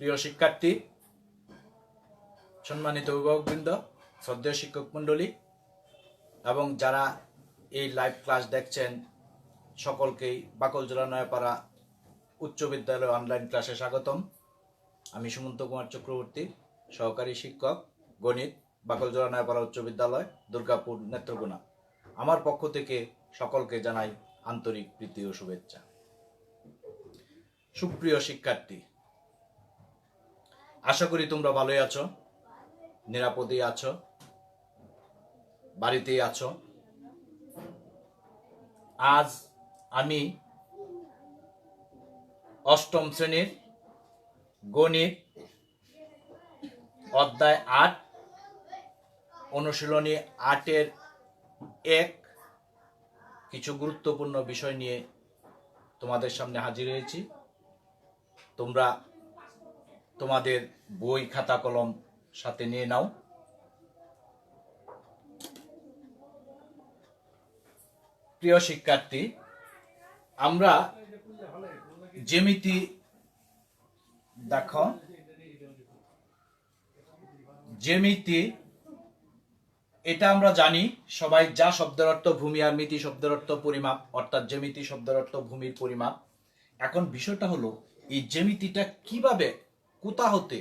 প্রিয় শিক্ষার্থী, সম্মানিত অভিভাবকবৃন্দ, শ্রদ্ধেয় শিক্ষক মণ্ডলী এবং যারা এই লাইভ ক্লাস দেখছেন সকলকেই বাকলজোড়া নয়াপাড়া উচ্চ বিদ্যালয় অনলাইন ক্লাসে স্বাগতম। আমি সুমন্ত কুমার চক্রবর্তী, সহকারী শিক্ষক গণিত, বাকলজোড়া নয়াপাড়া উচ্চ বিদ্যালয়, দুর্গাপুর, নেত্রকোনা। আমার পক্ষ থেকে সকলকে জানাই আন্তরিক প্রীতি ও শুভেচ্ছা। সুপ্রিয় শিক্ষার্থী, আশা করি তোমরা ভালোই আছো, নিরাপদেই আছো, বাড়িতেই আছো। আজ আমি অষ্টম শ্রেণীর গণিত অধ্যায় ৮ অনুশীলনী ৮-এর কিছু গুরুত্বপূর্ণ বিষয় নিয়ে তোমাদের সামনে হাজির হয়েছি। তোমরা তোমাদের বই, খাতা, কলম সাথে নিয়ে নাও। প্রিয় শিক্ষার্থী, আমরা জ্যামিতি দেখো, জ্যামিতি এটা আমরা জানি সবাই, যা শব্দের অর্থ ভূমি আর মিতি শব্দের অর্থ পরিমাপ, অর্থাৎ জ্যামিতি শব্দের অর্থ ভূমির পরিমাপ। এখন বিষয়টা হলো এই জ্যামিতিটা কিভাবে, কোথা হতে,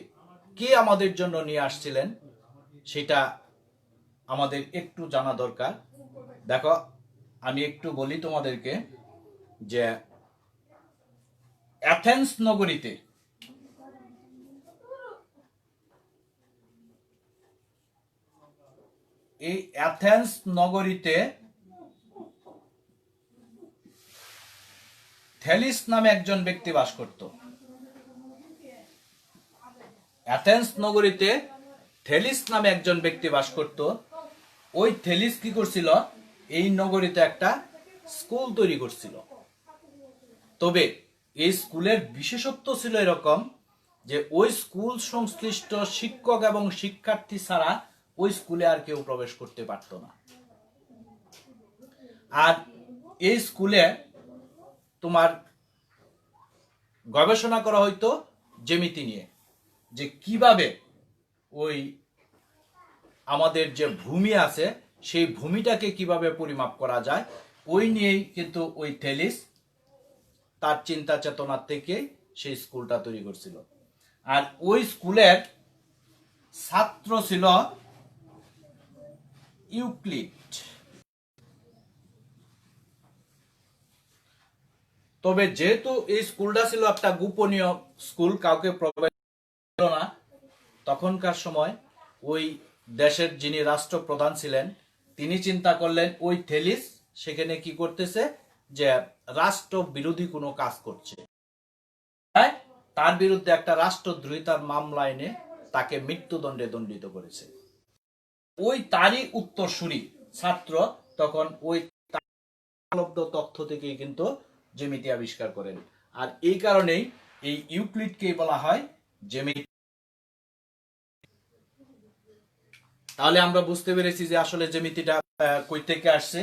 কে আমাদের জন্য নিয়ে আসছিলেন সেটা আমাদের একটু জানা দরকার। দেখো, আমি একটু বলি তোমাদেরকে যে অ্যাথেন্স নগরীতে এই অ্যাথেন্স নগরীতে থেলিস নামে একজন ব্যক্তি বাস করত। অ্যাথেন্স নগরীতে থেলিস নামে একজন ব্যক্তি বাস করত। ওই থেলিস কি করছিল? এই নগরীতে একটা স্কুল তৈরি করছিল। তবে এই স্কুলের বিশেষত্ব ছিল এরকম যে ওই স্কুল সংশ্লিষ্ট শিক্ষক এবং শিক্ষার্থী ছাড়া ওই স্কুলে আর কেউ প্রবেশ করতে পারত না। আর এই স্কুলে তোমার গবেষণা করা হইতো জ্যামিতি নিয়ে, যে কিভাবে ওই আমাদের যে ভূমি আছে সেই ভূমিটাকে কিভাবে পরিমাপ করা যায়, ওই নিয়েই কিন্তু ওই থেলিস তার চিন্তা চেতনা থেকে সেই স্কুলটা তৈরি করছিল। আর ওই স্কুলের ছাত্র ছিল ইউক্লিড। তবে যেহেতু এই স্কুলটা ছিল একটা গোপনীয় স্কুল, কাউকে প্রবেশ ছিল না, তখনকার সময় ওই দেশের যিনি রাষ্ট্রপ্রধান ছিলেন তিনি চিন্তা করলেন ওই থেলিস সেখানে কি করতেছে, যে রাষ্ট্র বিরোধী কোনো কাজ করছে, তার বিরুদ্ধে একটা রাষ্ট্রদ্রোহিতার মামলা এনে তাকে মৃত্যুদণ্ডে দণ্ডিত করেছে। ওই তারই উত্তরসূরি ছাত্র তখন ওই উপলব্ধ তথ্য থেকেই কিন্তু জ্যামিতি আবিষ্কার করেন। আর এই কারণেই এই ইউক্লিডকে বলা হয় জ্যামিতি। তাহলে আমরা বুঝতে পেরেছি যে আসলে জ্যামিতিটা কই থেকে আসছে,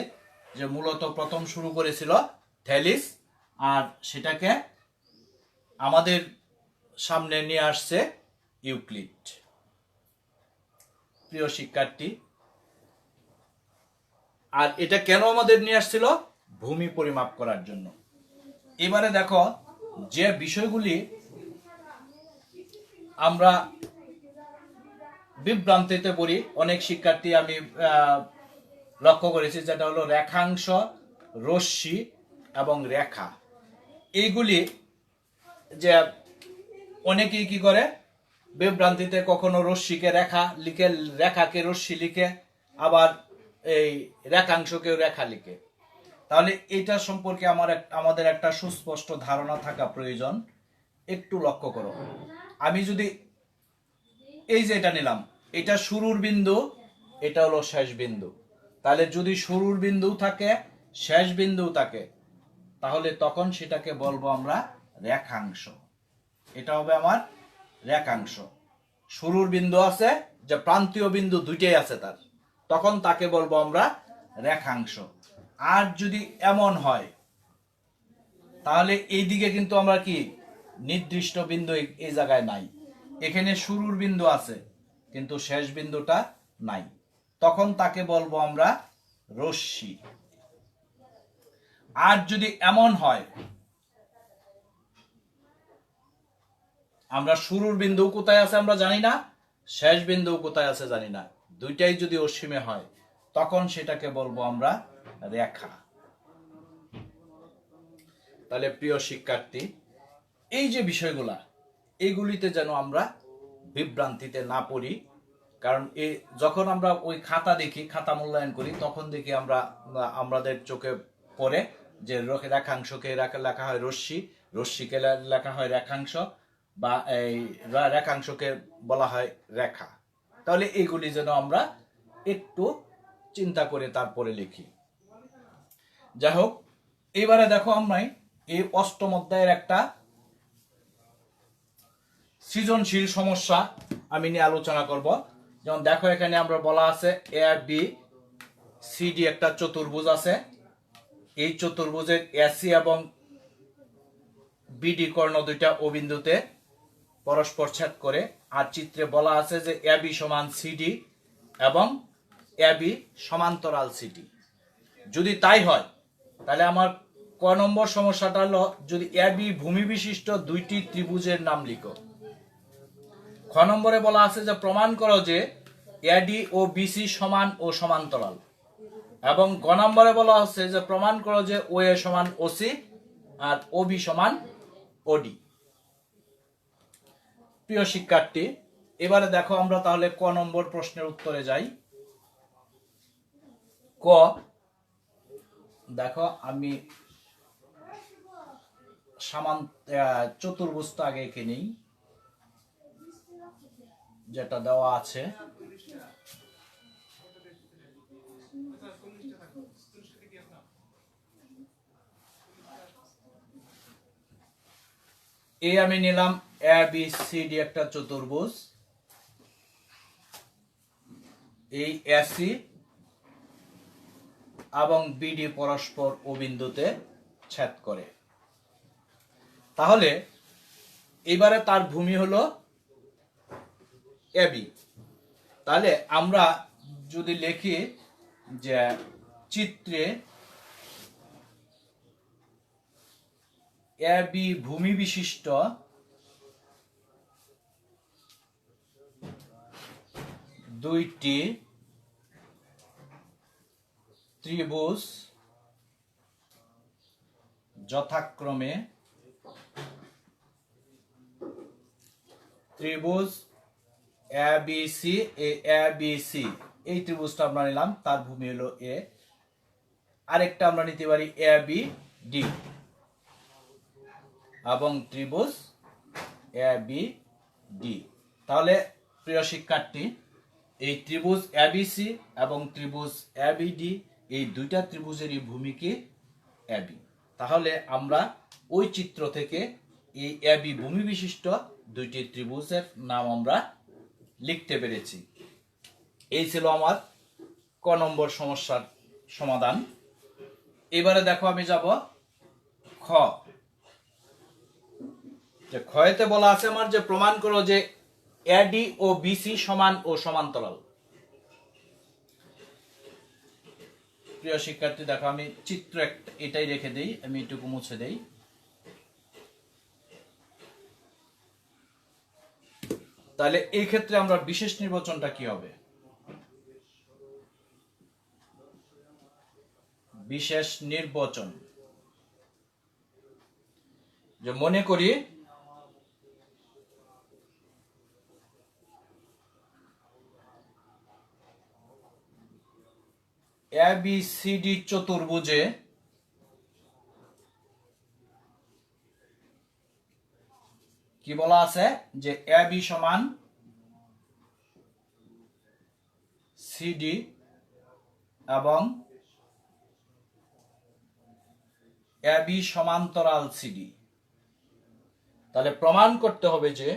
যে মূলত প্রথম শুরু করেছিল থেলিস, আর সেটাকে আমাদের সামনে নিয়ে আসছে ইউক্লিড। প্রিয় শিক্ষার্থী, আর এটা কেন আমাদের নিয়ে আসছিল? ভূমি পরিমাপ করার জন্য। এবারে দেখো, যে বিষয়গুলি আমরা বিভ্রান্তিতে পড়ি অনেক শিক্ষার্থী, আমি লক্ষ্য করেছি, যেটা হলো রেখাংশ, রশ্মি এবং রেখা। এইগুলি যে অনেকেই কি করে বিভ্রান্তিতে, কখনো রশ্মিকে রেখা লিখে, রেখাকে রশ্মি লিখে, আবার এই রেখাংশকে রেখা লিখে। তাহলে এটা সম্পর্কে আমাদের একটা সুস্পষ্ট ধারণা থাকা প্রয়োজন। একটু লক্ষ্য করো, আমি যদি এই যে এটা নিলাম, এটা শুরুর বিন্দু, এটা হলো শেষ বিন্দু। তাহলে যদি শুরুর বিন্দু থাকে, শেষ বিন্দু থাকে, তাহলে তখন সেটাকে বলবো আমরা রেখাংশ। এটা হবে আমার রেখাংশ। শুরুর বিন্দু আছে, যে প্রান্তীয় বিন্দু দুইটাই আছে তার, তখন তাকে বলবো আমরা রেখাংশ। আর যদি এমন হয় তাহলে এই দিকে কিন্তু আমরা কি নির্দিষ্ট বিন্দু এই জায়গায় নাই, এখানে শুরুর বিন্দু আছে কিন্তু শেষ বিন্দুটা নাই, তখন তাকে বলবো আমরা রশ্মি। আর যদি এমন হয় আমরা শুরুর বিন্দু কোথায় আছে আমরা জানি না, শেষ বিন্দু কোথায় আছে জানি না, দুইটাই যদি অসীমে হয় তখন সেটাকে বলবো আমরা রেখা। তাহলে প্রিয় শিক্ষার্থী, এই যে বিষয়গুলা, এইগুলিতে যেন আমরা বিভ্রান্তিতে না পড়ি। কারণ যখন আমরা ওই খাতা দেখি, খাতা মূল্যায়ন করি, তখন দেখি আমাদের চোখে পড়ে যে রেখাংশকে লেখা হয় রশ্মি, রশ্মিকে লেখা হয় রেখাংশ, বা এই রেখাংশকে বলা হয় রেখা। তাহলে এইগুলি যেন আমরা একটু চিন্তা করে তারপরে লিখি। যাই হোক, এবারে দেখো আমরা এই অষ্টম অধ্যায়ের একটা সৃজনশীল সমস্যা আমি নিয়ে আলোচনা করব। যেমন দেখো, এখানে আমরা বলা আছে এ বি সি ডি একটা চতুর্ভুজ আছে। এই চতুর্ভুজের এসি এবং বিডি কর্ণ দুইটা ও বিন্দুতে পরস্পর ছেদ করে। আর চিত্রে বলা আছে যে এ বি সমান সিডি এবং এ বি সমান্তরাল সিডি। যদি তাই হয় তাহলে আমার ক নম্বর সমস্যাটা হলো, যদি এ বি ভূমি বিশিষ্ট দুইটি ত্রিভুজের নাম লিখো। খ নম্বরে বলা আছে যে প্রমাণ করো যে এডি ও বিসি সমান ও সমান্তরাল, এবং গ নম্বরে বলা হচ্ছে যে প্রমাণ করো যে ও এ সমান ওসি আর ও বি সমান ওডি। প্রিয় শিক্ষার্থী, এবারে দেখো আমরা তাহলে ক নম্বর প্রশ্নের উত্তরে যাই। ক, দেখো আমি চতুর্ভুজটা আগে এঁকে নেই যেটা দেওয়া আছে। এই আমি নিলাম এ বি সি ডি একটা চতুর্ভুজ। এই এসি এবং বিডি পরস্পর ও বিন্দুতে ছেদ করে। তাহলে এবারে তার ভূমি হলো এবি। তাহলে আমরা যদি লিখি যে চিত্রে এবি ভূমি বিশিষ্ট দুইটি ত্রিভুজ যথাক্রমে ত্রিভুজ এ বি সি, এই ত্রিভুজটা আমরা নিলাম, তার ভূমি হলো এ। আরেকটা আমরা নিতে পারি এ বি ডি, এবং ত্রিভুজ এ বি ডি। তাহলে প্রিয় শিক্ষার্থী, এই ত্রিভুজ এ বি সি এবং ত্রিভুজ এ বি ডি, এই দুইটা ত্রিভুজেরই ভূমি কি এ বি। তাহলে আমরা ওই চিত্র থেকে এই এ বি ভূমি বিশিষ্ট দুইটি ত্রিভুজের নাম আমরা লিখতে পেরেছি। এই ছিল আমার ক নম্বর সমস্যার সমাধান। এবারে দেখো আমি যাব খ। যে ক্ষয়তে বলা আছে আমার যে প্রমাণ করো যে এডি ও বিসি সমান ও সমান্তরাল। প্রিয় শিক্ষার্থী, দেখো আমি চিত্র এটাই রেখে দেই, আমি এটুকু মুছে দেই। তাহলে এই ক্ষেত্রে আমরা বিশেষ নির্বাচনটা কি হবে? বিশেষ নির্বাচন, যে মনে করি এ বি সি ডি চতুর্ভুজে কি বলা আছে যে এ বি সমান সিডি এবং এ বি সমান্তরাল সিডি। তাহলে প্রমাণ করতে হবে যে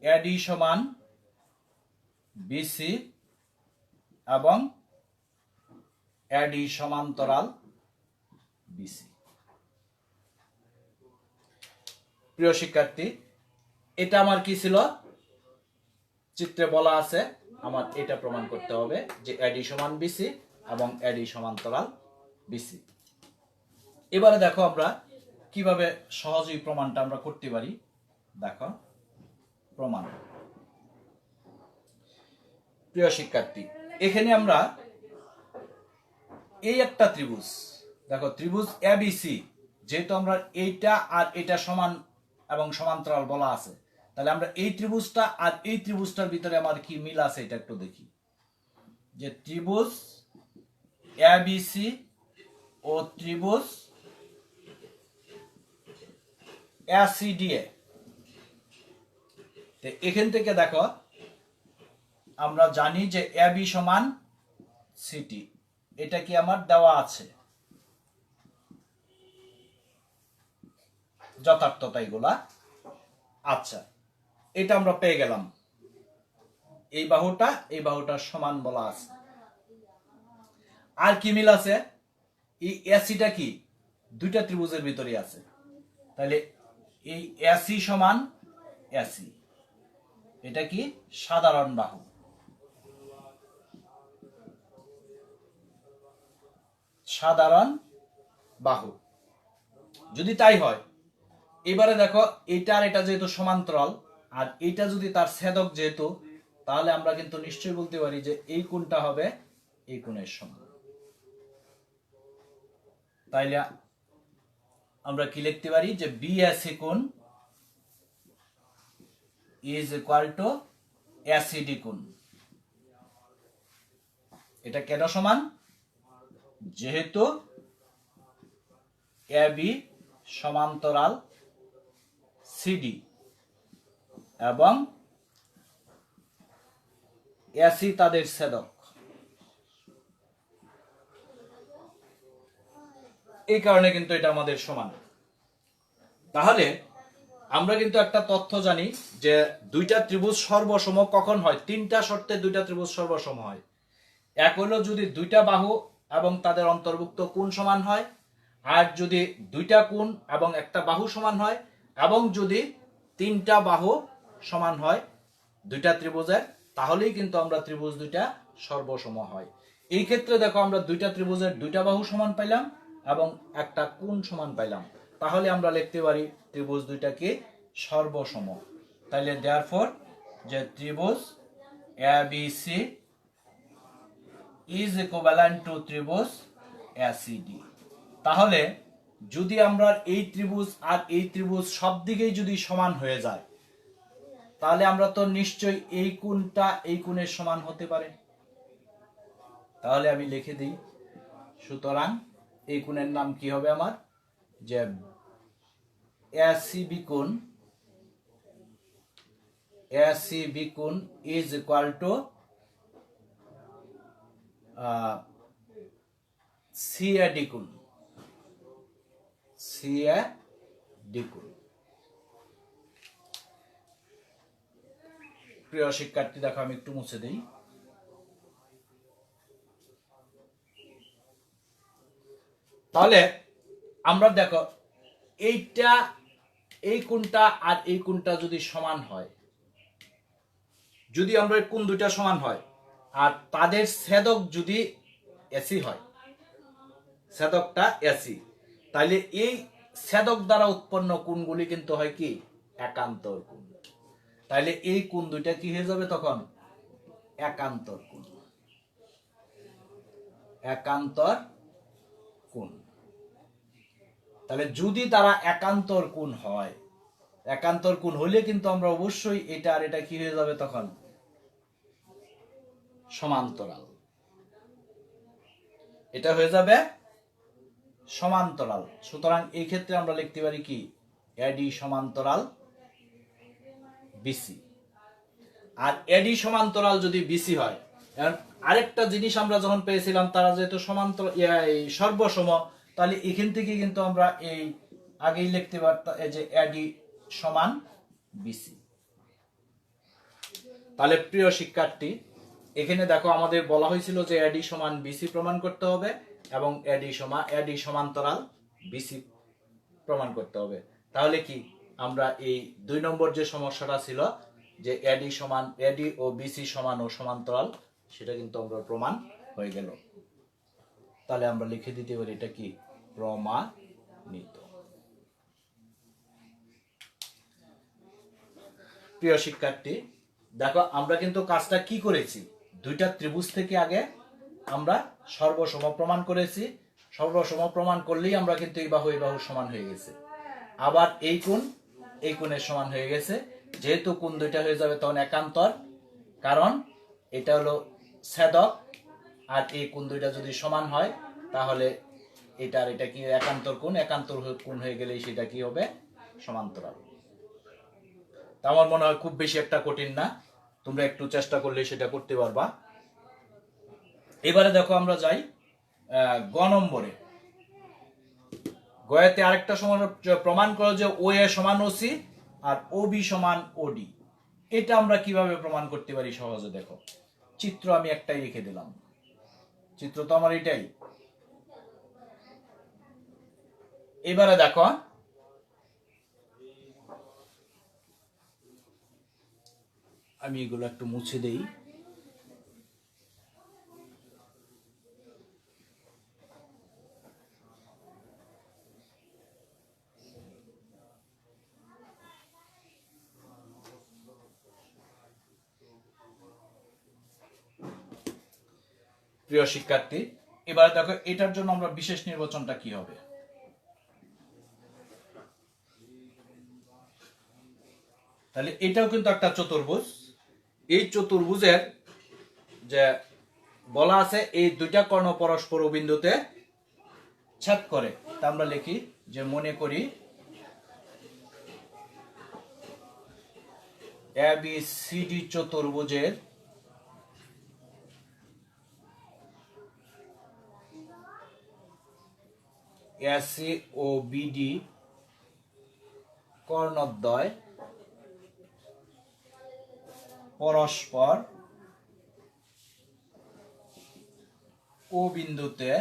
এডি সমান বিসি এবং এডি সমান্তরাল বিসি। প্রিয় শিক্ষার্থী, এটা আমার কি ছিল, চিত্রে বলা আছে, আমার এটা প্রমাণ করতে হবে যে এডি সমান বিসি এবং এডি সমান্তরাল বিসি। এবারে দেখো আমরা কিভাবে সহজেই প্রমাণটা আমরা করতে পারি। দেখো প্রমাণ। প্রিয় শিক্ষার্থী, এখানে আমরা এই একটা ত্রিভুজ, দেখো ত্রিভুজ এবিসি, যেহেতু আমরা এইটা আর এটা সমান এবং সমান্তরাল বলা আছে, তাহলে আমরা এই ত্রিভুজটা আর এই ত্রিভুজটার ভিতরে আমার কি মিল আছে এটা একটু দেখি। যে ত্রিভুজ এবিসি ও ত্রিভুজ এসিডিএ, এখান থেকে দেখো আমরা জানি যে এবি সমান সিটি, এটা কি আমার দেওয়া আছে যথার্থতা এগুলা। আচ্ছা, এটা আমরা পেয়ে গেলাম, এই বাহুটা সমান বলা আছে। আর কি মিল আছে, এই এসিটা কি দুইটা ত্রিভুজের ভিতরে আছে, তাহলে এই এসি সমান এসি, এটা কি সাধারণ বাহু। সাধারণ বাহু যদি তাই হয়, এবারে দেখো এটা আর এটা যেহেতু সমান্তরাল আর এটা যদি তার ছেদক যেহেতু, তাহলে আমরা কিন্তু নিশ্চয়ই বলতে পারি যে এই কোণটা হবে এই কোণের সমান। তাইলে আমরা কি লিখতে পারি যে বিএসি কোণ ইজ ইকুয়াল টু এসিডি কোণ। এটা কেন সমান, যেহেতু এবি সমান্তরাল সিডি এবং এসি তাদের ছেদক, এই কারণে কিন্তু এটা আমাদের সমান। তাহলে আমরা কিন্তু একটা তথ্য জানি যে দুইটা ত্রিভুজ সর্বসম কখন হয়, তিনটা শর্তে দুইটা ত্রিভুজ সর্বসম হয়। এক হলো যদি দুইটা বাহু এবং তাদের অন্তর্ভুক্ত কোণ সমান হয়, আর যদি দুইটা কোণ এবং একটা বাহু সমান হয়, এবং যদি তিনটা বাহু সমান হয় দুইটা ত্রিভুজের, তাহলেই কিন্তু আমরা ত্রিভুজ দুইটা সর্বসম হয়। এই ক্ষেত্রে দেখো আমরা দুইটা ত্রিভুজের দুইটা বাহু সমান পাইলাম এবং একটা কোণ সমান পাইলাম, তাহলে আমরা লিখতে পারি ত্রিভুজ দুইটাকে সর্বসম। তাইলে দেয়ারফর যে ত্রিভুজ এবিসি ইজ ইকুইভ্যালেন্ট টু ত্রিভুজ এসিডি। তাহলে যদি আমরা এই ত্রিভুজ আর এই ত্রিভুজ সব দিকেই যদি সমান হয়ে যায়, তাহলে আমরা তো নিশ্চয়ই এই কোণটা এই কোণের সমান হতে পারে। তাহলে আমি লিখে দিই, সুতরাং এই কোণের নাম কি হবে আমার, যে এসিবি কোণ ইজ ইকুয়াল টু সিএডি কোণ। প্রিয় শিক্ষার্থী, দেখো আমি একটু মুছে দিই। তাহলে আমরা দেখো এইটা এই কোণটা আর এই কোণটা যদি সমান হয়, যদি আমরা কোণ দুইটা সমান হয় আর তাদের ছেদক যদি এসি হয়, ছেদকটা এসি, তাহলে এই ছেদক দ্বারা উৎপন্ন কোণগুলি কিন্তু হয় কি একান্তর কোণ। তাহলে এই কোণ দুইটা কি হয়ে যাবে তখন একান্তর কোণ। একান্তর কোণ। তাহলে যদি তারা একান্তর কোণ হয়, একান্তর কোণ হলে কিন্তু আমরা অবশ্যই এটা আর এটা কি হয়ে যাবে তখন সমান্তরাল। এটা হয়ে যাবে সমান্তরাল। সুতরাং এই ক্ষেত্রে আমরা লিখতে পারি কি এডি সমান্তরাল বিসি। আর এডি সমান্তরাল যদি বিসি হয়, আরেকটা জিনিস আমরা যখন পেয়েছিলাম তারা যেহেতু সমান্তরাল সর্বসম, তাহলে এখান থেকে কিন্তু আমরা এই আগেই লিখতে পারতাম যে এডি সমান বিসি। তাহলে প্রিয় শিক্ষার্থী, এখানে দেখো আমাদের বলা হয়েছিল যে এডি সমান বিসি প্রমাণ করতে হবে এবং এডি সমান্তরাল বিসি প্রমাণ করতে হবে। তাহলে কি আমরা এই 2 নম্বর যে সমস্যাটা ছিল যে এডি ও বিসি সমান ও সমান্তরাল, সেটা কিন্তু আমরা প্রমাণ হয়ে গেল। তাহলে আমরা লিখে দিতে পারি এটা কি প্রমাণিত। প্রিয় শিক্ষার্থী, দেখো আমরা কিন্তু কাজটা কি করেছি, দুইটা ত্রিভুজ থেকে আগে আমরা সর্বসম প্রমাণ করেছি। সর্বসম প্রমাণ করলেই আমরা কিন্তু এই বাহু সমান হয়ে গেছে। আবার এই কোণের সমান হয়ে গেছে। যেহেতু কোণ দুইটা হয়ে যাবে তখন একান্তর, কারণ এটা হলো ছেদক আর এই কোণ দুইটা যদি সমান হয় তাহলে এটা কি একান্তর কোণ হয়ে গেলেই সেটা কি হবে, সমান্তরাল। তা আমার মনে হয় খুব বেশি একটা কঠিন না, তোমরা একটু চেষ্টা করলে সেটা করতে পারবা। এবারে দেখো আমরা যাই গ নম্বরে। গয়াতে আরেকটা সমস্যা, প্রমাণ করো যে ও এ সমান ওসি আর ও বি সমান ওডি। এটা আমরা কিভাবে প্রমাণ করতে পারি সহজে দেখো, চিত্র আমি একটাই লিখে দিলাম, চিত্র তো আমার এটাই। এবারে দেখো আমি এগুলো একটু মুছে দেই। প্রিয় শিক্ষার্থী, এবারে দেখো এটার জন্য আমরা বিশেষ নির্বাচনটা কি হবে। তাহলে এটাও কিন্তু একটা চতুর্ভুজ। এই চতুর্ভুজের যে বলা আছে এই দুইটা কর্ণ পরস্পর বিন্দুতে ছেদ করে, তা আমরা লিখি যে মনে করি এবিসিডি চতুর্ভুজের এসি ও বিডি কর্ণদ্বয় পরস্পর ও বিন্দুতে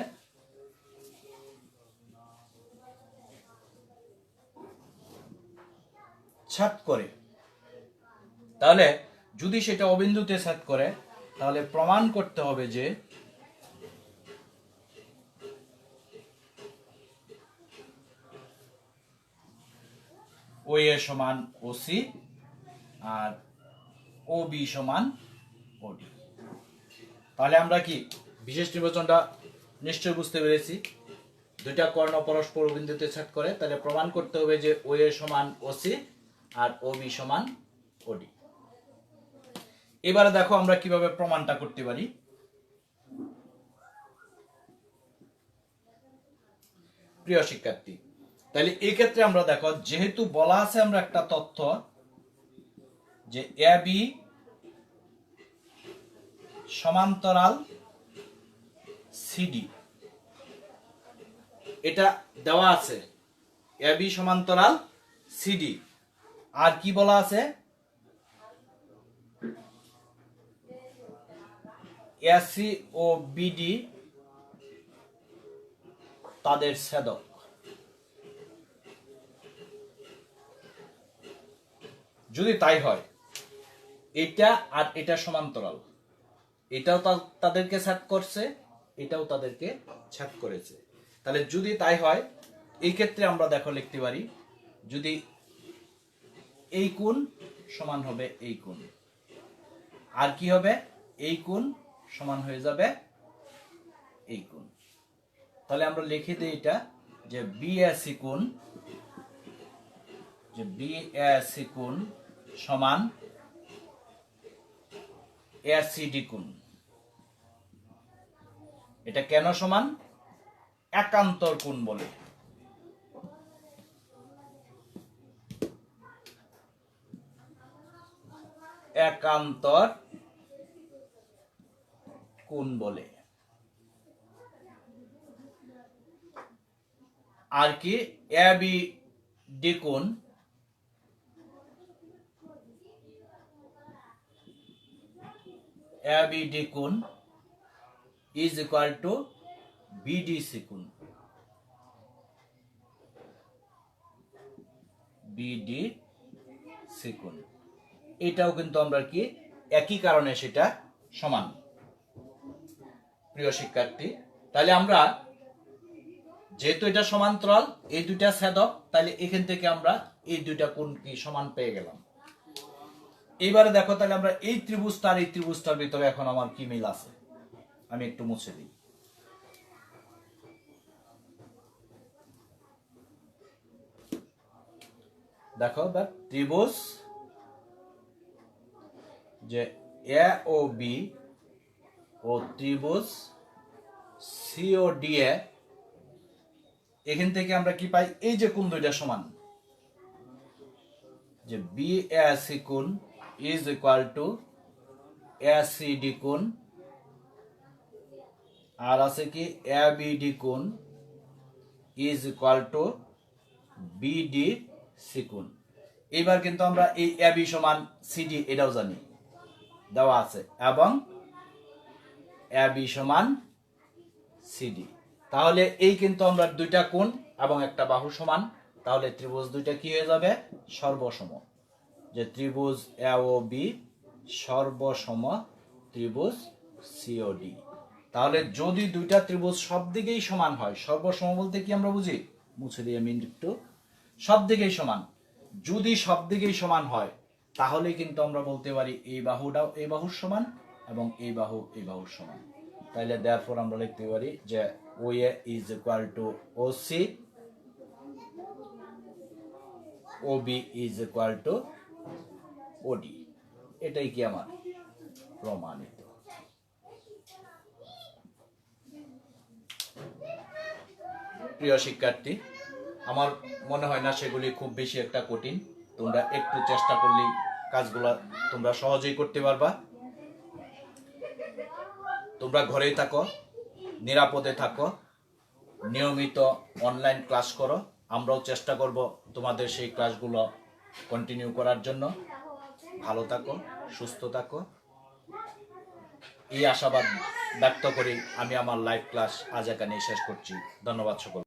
ছেদ করে। তাহলে যদি সেটা অবিন্দুতে ছেদ করে তাহলে প্রমাণ করতে হবে যে ও এ সমান ওসি আর ও বি সমান ওডি। তাহলে আমরা কি বিশেষ নির্বাচনটা নিশ্চয় বুঝতে পেরেছি, দুইটা কর্ণ পরস্পর বিন্দুতে ছেদ করে, তাহলে প্রমাণ করতে হবে যে ও এ সমান ওসি আর ও বি সমান ওডি। এবারে দেখো আমরা কিভাবে প্রমাণটা করতে পারি। প্রিয় শিক্ষার্থী, তাহলে এই ক্ষেত্রে আমরা দেখো যেহেতু বলা আছে আমরা একটা তথ্য যে এ বি সমান্তরাল সিডি, এটা দেওয়া আছে এ বি সমান্তরাল সিডি। আর কি বলা আছে, এসি ও বিডি তাদের ছেদক। যদি তাই হয় এটা আর এটা সমান্তরাল, এটাও তাদেরকে ছেদ করছে, এটাও তাদেরকে ছেদ করেছে। তাহলে যদি তাই হয় এই ক্ষেত্রে আমরা দেখো লিখতে পারি যদি এই কোণ সমান হবে এই কোণ, আর কি হবে এই কোণ সমান হয়ে যাবে এই কোণ। তাহলে আমরা লিখে দিই এটা যে বিএসি কোণ, যে বিএসি কোণ সমান এসিডি কোণ। এটা কেন সমান, একান্তর কোণ বলে। একান্তর কোণ বলে। আর কি এ বি ডি কোণ ABD কোণ ইজ ইকুয়াল টু BDC কোণ। BDC কোণ এটাও কিন্তু আমরা কি একই কারণে সেটা সমান। প্রিয় শিক্ষার্থী, তাহলে আমরা যেহেতু এটা সমান্তরাল, এই দুইটা ছেদক, তাহলে এখান থেকে আমরা এই দুইটা কোণ কি সমান পেয়ে গেলাম। এইবারে দেখো, তাহলে আমরা এই ত্রিভুজটা আর এই ত্রিভুজটার ভিতরে এখন আমার কি মিল আছে, আমি একটু মুছে দিই। দেখো ত্রিভুজ যে এ ও বি ও ত্রিভুজ সি ও ডি এ, এখান থেকে আমরা কি পাই, এই যে কোণ দুইটা সমান, যে BAC কোণ ইজ ইকুয়াল টু ACD কোণ, আর আছে কি ABD কোণ ইজ ইকুয়াল টু BDC কোণ। এবার কিন্তু আমরা এই AB সমান CD এটাও জানি, দেওয়া আছে, এবং AB সমান CD। তাহলে এই কিন্তু আমরা দুইটা কোণ এবং একটা বাহু সমান, তাহলে ত্রিভুজ দুইটা কি হয়ে যাবে, সর্বসম। যে ত্রিভুজ AOB সর্বসম ত্রিভুজ COD। তাহলে যদি দুইটা ত্রিভুজ সব দিকেই সমান হয়, সর্বসম বলতে কি আমরা বুঝি, মুছে দিয়ে আমি একটু, সব দিকেই সমান, যদি সব দিকেই সমান হয় তাহলে কিন্তু আমরা বলতে পারি এই বাহুটাও এই বাহুর সমান এবং এই বাহু এই বাহুর সমান। তাহলে therefore আমরা লিখতে পারি যে OA is equal to OC, OB is equal to OD। এটাই কি আমার প্রমাণিত। প্রিয় শিক্ষার্থী, আমার মনে হয় না সেগুলি খুব বেশি একটা কঠিন, তোমরা একটু চেষ্টা করলেই কাজগুলো তোমরা সহজেই করতে পারবা। তোমরা ঘরেই থাকো, নিরাপদে থাকো, নিয়মিত অনলাইন ক্লাস করো, আমরাও চেষ্টা করব তোমাদের সেই ক্লাসগুলো কন্টিনিউ করার জন্য। ভালো থাকো, সুস্থ থাকো, এই আশাবাদ ব্যক্ত করি আমি আমার লাইভ ক্লাস আজ এখানেই শেষ করছি। ধন্যবাদ সকল।